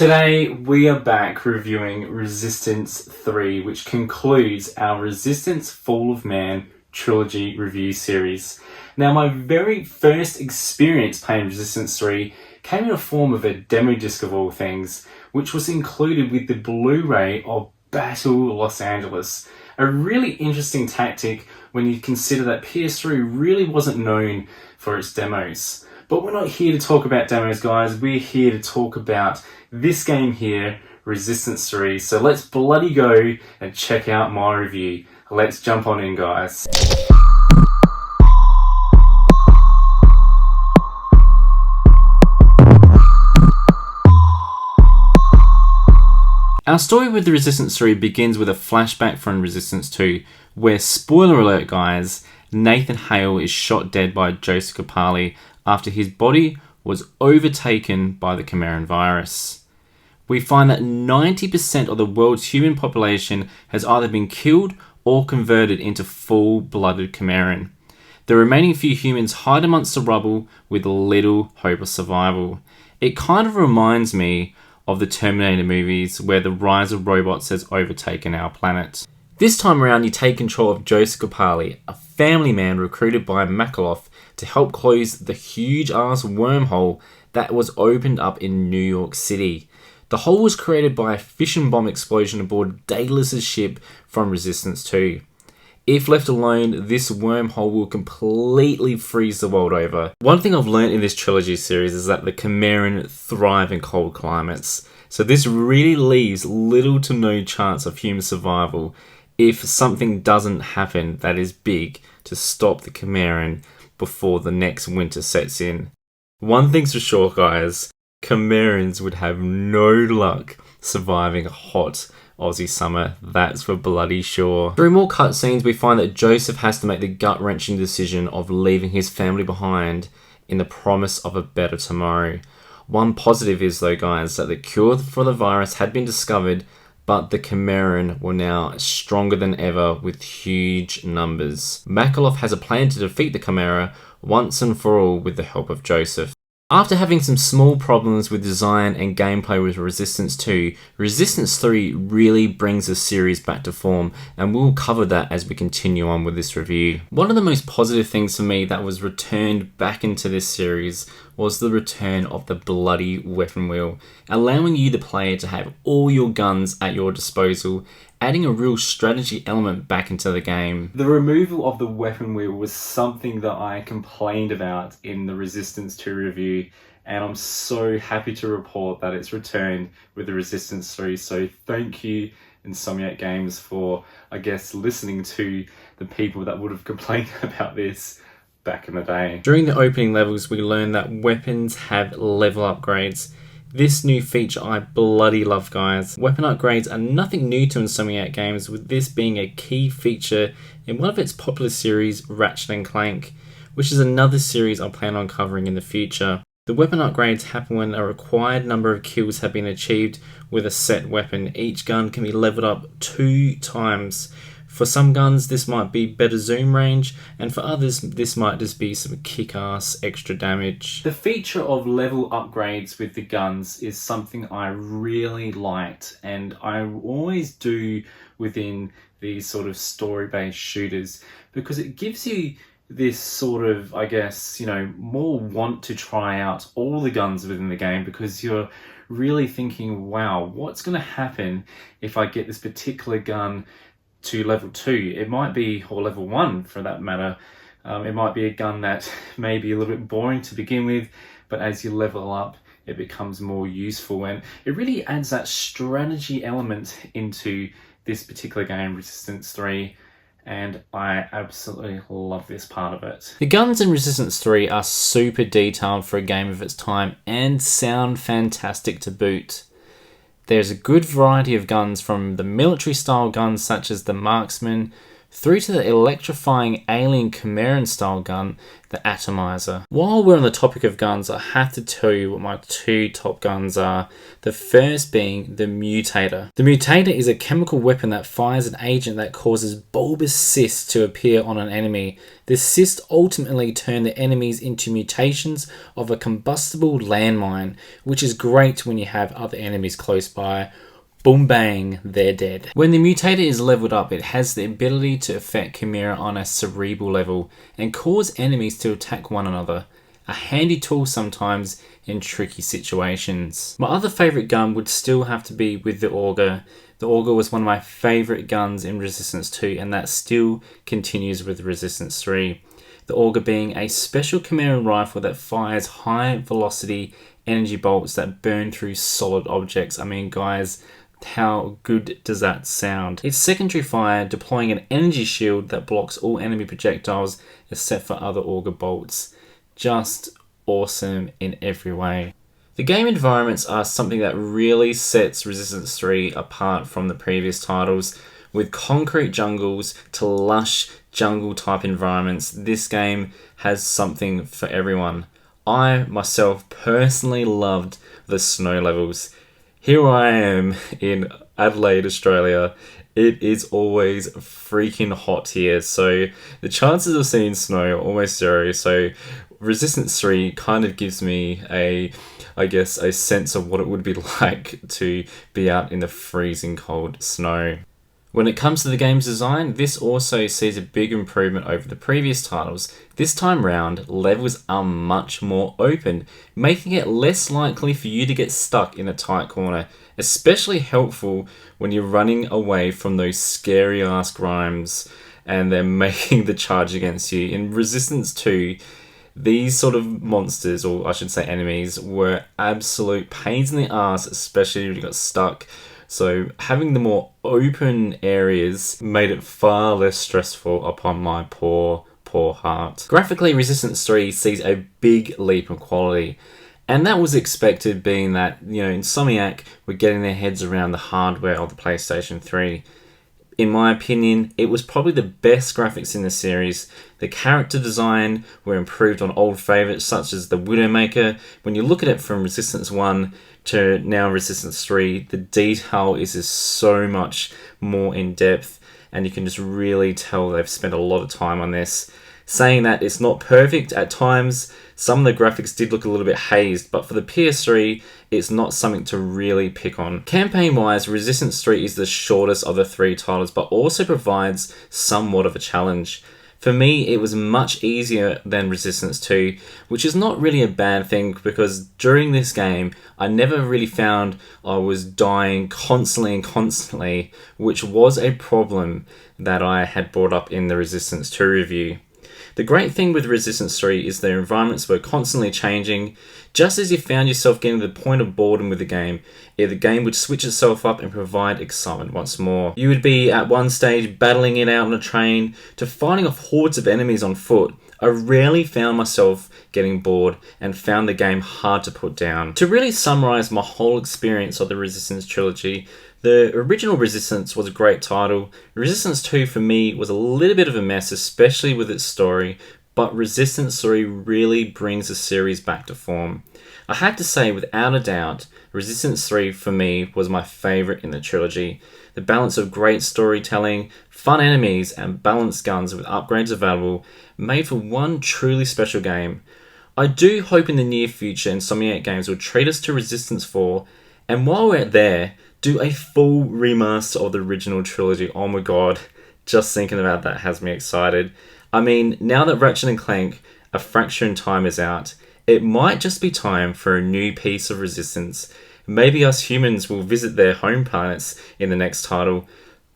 Today we are back reviewing Resistance 3, which concludes our Resistance Fall of Man trilogy review series. Now, my very first experience playing Resistance 3 came in the form of a demo disc of all things, which was included with the Blu-ray of Battle Los Angeles. A really interesting tactic when you consider that PS3 really wasn't known for its demos. But we're not here to talk about demos, guys. We're here to talk about this game here, Resistance 3. So let's bloody go and check out my review. Let's jump on in, guys. Our story with the Resistance 3 begins with a flashback from Resistance 2, where, spoiler alert guys, Nathan Hale is shot dead by Joseph Capali after his body was overtaken by the Chimeran virus. We find that 90% of the world's human population has either been killed or converted into full-blooded Chimeran. The remaining few humans hide amongst the rubble with little hope of survival. It kind of reminds me of the Terminator movies where the rise of robots has overtaken our planet. This time around you take control of Joseph Capali, a family man recruited by Makarov to help close the huge-ass wormhole that was opened up in New York City. The hole was created by a fission bomb explosion aboard Daedalus' ship from Resistance 2. If left alone, this wormhole will completely freeze the world over. One thing I've learned in this trilogy series is that the Chimeran thrive in cold climates, so this really leaves little to no chance of human survival if something doesn't happen that is big to stop the Chimeran before the next winter sets in. One thing's for sure, guys, Chimerans would have no luck surviving a hot Aussie summer, that's for bloody sure. Through more cutscenes, we find that Joseph has to make the gut-wrenching decision of leaving his family behind in the promise of a better tomorrow. One positive is, though, guys, that the cure for the virus had been discovered, but the Chimeran were now stronger than ever with huge numbers. Makarov has a plan to defeat the Chimera once and for all with the help of Joseph. After having some small problems with design and gameplay with Resistance 2, Resistance 3 really brings the series back to form, and we'll cover that as we continue on with this review. One of the most positive things for me that was returned back into this series was the return of the bloody weapon wheel, allowing you the player to have all your guns at your disposal, adding a real strategy element back into the game. The removal of the weapon wheel was something that I complained about in the Resistance 2 review, and I'm so happy to report that it's returned with the Resistance 3, so thank you Insomniac Games for, I guess, listening to the people that would have complained about this back in the day. During the opening levels, we learned that weapons have level upgrades. This new feature I bloody love, guys. Weapon upgrades are nothing new to Insomniac Games, with this being a key feature in one of its popular series, Ratchet & Clank, which is another series I plan on covering in the future. The weapon upgrades happen when a required number of kills have been achieved with a set weapon. Each gun can be leveled up 2 times. For some guns, this might be better zoom range, and for others, this might just be some kick-ass extra damage. The feature of level upgrades with the guns is something I really liked, and I always do within these sort of story-based shooters, because it gives you this sort of, I guess, more want to try out all the guns within the game, because you're really thinking, wow, what's going to happen if I get this particular gun to level 2? It might be, or level 1 for that matter. It might be a gun that may be a little bit boring to begin with, but as you level up, it becomes more useful, and it really adds that strategy element into this particular game, Resistance 3, and I absolutely love this part of it. The guns in Resistance 3 are super detailed for a game of its time and sound fantastic to boot. There's a good variety of guns, from the military style guns such as the Marksman, through to the electrifying alien Chimeran style gun, the Atomizer. While we're on the topic of guns, I have to tell you what my two top guns are. The first being the Mutator. The Mutator is a chemical weapon that fires an agent that causes bulbous cysts to appear on an enemy. The cysts ultimately turn the enemies into mutations of a combustible landmine, which is great when you have other enemies close by. Boom bang, they're dead. When the Mutator is leveled up, it has the ability to affect Chimera on a cerebral level and cause enemies to attack one another. A handy tool sometimes in tricky situations. My other favourite gun would still have to be with the Auger. The Auger was one of my favourite guns in Resistance 2, and that still continues with Resistance 3. The Auger being a special Chimeran rifle that fires high velocity energy bolts that burn through solid objects. I mean, guys, how good does that sound? Its secondary fire deploying an energy shield that blocks all enemy projectiles except for other Auger bolts. Just awesome in every way. The game environments are something that really sets Resistance 3 apart from the previous titles. With concrete jungles to lush jungle type environments, this game has something for everyone. I myself personally loved the snow levels. Here I am in Adelaide, Australia. It is always freaking hot here, so the chances of seeing snow are almost zero. So Resistance 3 kind of gives me a sense of what it would be like to be out in the freezing cold snow. When it comes to the game's design, this also sees a big improvement over the previous titles. This time round, levels are much more open, making it less likely for you to get stuck in a tight corner, especially helpful when you're running away from those scary ass grimes and they're making the charge against you. In Resistance 2, these sort of monsters, or I should say enemies, were absolute pains in the ass, especially when you got stuck. So having the more open areas made it far less stressful upon my poor heart. Graphically, Resistance 3 sees a big leap in quality. And that was expected, being that, Insomniac were getting their heads around the hardware of the PlayStation 3. In my opinion, it was probably the best graphics in the series. The character design were improved on old favourites such as the Widowmaker. When you look at it from Resistance 1 to now Resistance 3, the detail is just so much more in depth, and you can just really tell they've spent a lot of time on this. Saying that it's not perfect at times, some of the graphics did look a little bit hazed, but for the PS3, it's not something to really pick on. Campaign-wise, Resistance 3 is the shortest of the three titles, but also provides somewhat of a challenge. For me, it was much easier than Resistance 2, which is not really a bad thing, because during this game, I never really found I was dying constantly, which was a problem that I had brought up in the Resistance 2 review. The great thing with Resistance 3 is their environments were constantly changing. Just as you found yourself getting to the point of boredom with the game would switch itself up and provide excitement once more. You would be at one stage battling it out on a train to fighting off hordes of enemies on foot. I rarely found myself getting bored and found the game hard to put down. To really summarise my whole experience of the Resistance trilogy, the original Resistance was a great title. Resistance 2 for me was a little bit of a mess, especially with its story, but Resistance 3 really brings the series back to form. I have to say, without a doubt, Resistance 3 for me was my favourite in the trilogy. The balance of great storytelling, fun enemies, and balanced guns with upgrades available made for one truly special game. I do hope in the near future Insomniac Games will treat us to Resistance 4, and while we're there, do a full remaster of the original trilogy. Oh my god, just thinking about that has me excited. I mean, now that Ratchet & Clank, A Fracture in Time is out, it might just be time for a new piece of Resistance. Maybe us humans will visit their home planets in the next title.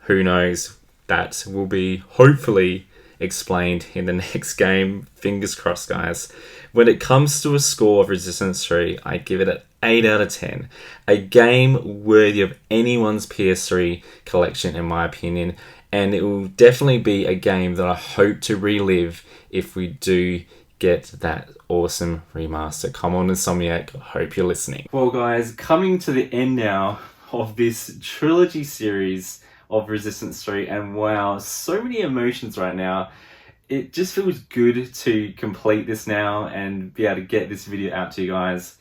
Who knows? That will be hopefully explained in the next game. Fingers crossed, guys. When it comes to a score of Resistance 3, I give it an 8 out of 10. A game worthy of anyone's PS3 collection, in my opinion. And it will definitely be a game that I hope to relive if we do get that awesome remaster. Come on, Insomniac, I hope you're listening. Well, guys, coming to the end now of this trilogy series, of Resistance 3, and wow, so many emotions right now. It just feels good to complete this now and be able to get this video out to you guys.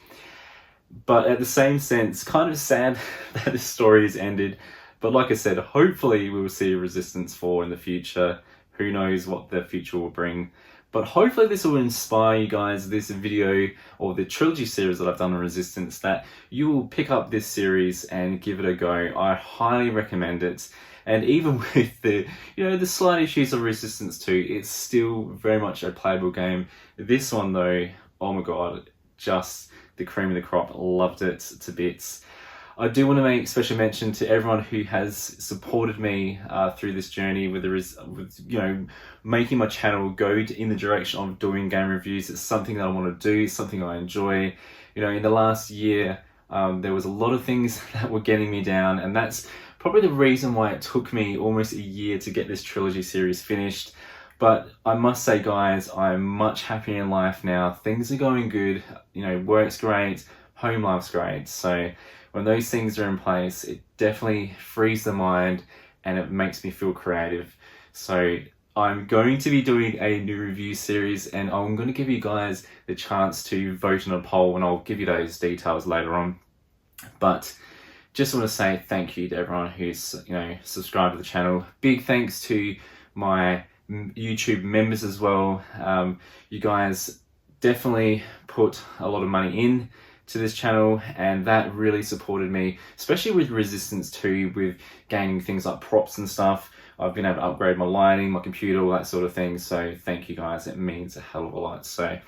But at the same sense, kind of sad that this story has ended. But like I said, hopefully we will see Resistance 4 in the future. Who knows what the future will bring. But hopefully this will inspire you guys, this video or the trilogy series that I've done on Resistance, that you will pick up this series and give it a go. I highly recommend it. And even with the, the slight issues of Resistance 2, it's still very much a playable game. This one though, oh my god, just the cream of the crop. Loved it to bits. I do want to make special mention to everyone who has supported me through this journey with making my channel go in the direction of doing game reviews. It's something that I want to do, something I enjoy. In the last year, there was a lot of things that were getting me down, and that's probably the reason why it took me almost a year to get this trilogy series finished. But I must say, guys, I'm much happier in life now. Things are going good. Work's great, home life's great. So when those things are in place, it definitely frees the mind and it makes me feel creative. So I'm going to be doing a new review series, and I'm going to give you guys the chance to vote on a poll, and I'll give you those details later on. But just want to say thank you to everyone who's subscribed to the channel. Big thanks to my YouTube members as well. You guys definitely put a lot of money in to this channel, and that really supported me, especially with Resistance 2, with gaining things like props and stuff. I've been able to upgrade my lighting, my computer, all that sort of thing. So thank you guys, it means a hell of a lot. So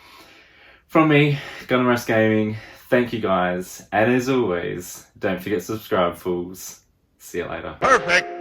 from me, Gundamruss Gaming, thank you guys, and as always, don't forget to subscribe, fools. See you later. Perfect.